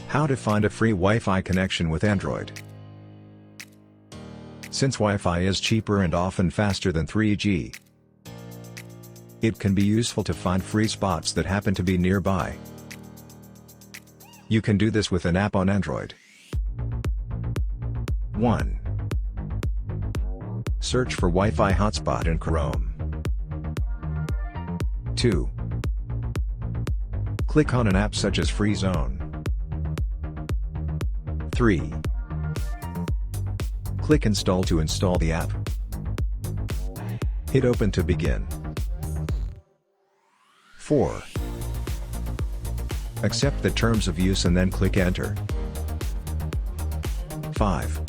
How to find a free Wi-Fi connection with Android. Since Wi-Fi is cheaper and often faster than 3G, it can be useful to find free spots that happen to be nearby. You can do this with an app on Android. 1. Search for Wi-Fi hotspot in Chrome. 2. Click on an app such as Free Zone. 3. Click Install to install the app. Hit Open to begin. 4. Accept the terms of use and then click Enter. 5.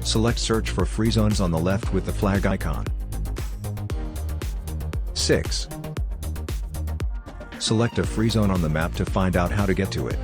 Select Search for free zones on the left with the flag icon. 6. Select a free zone on the map to find out how to get to it.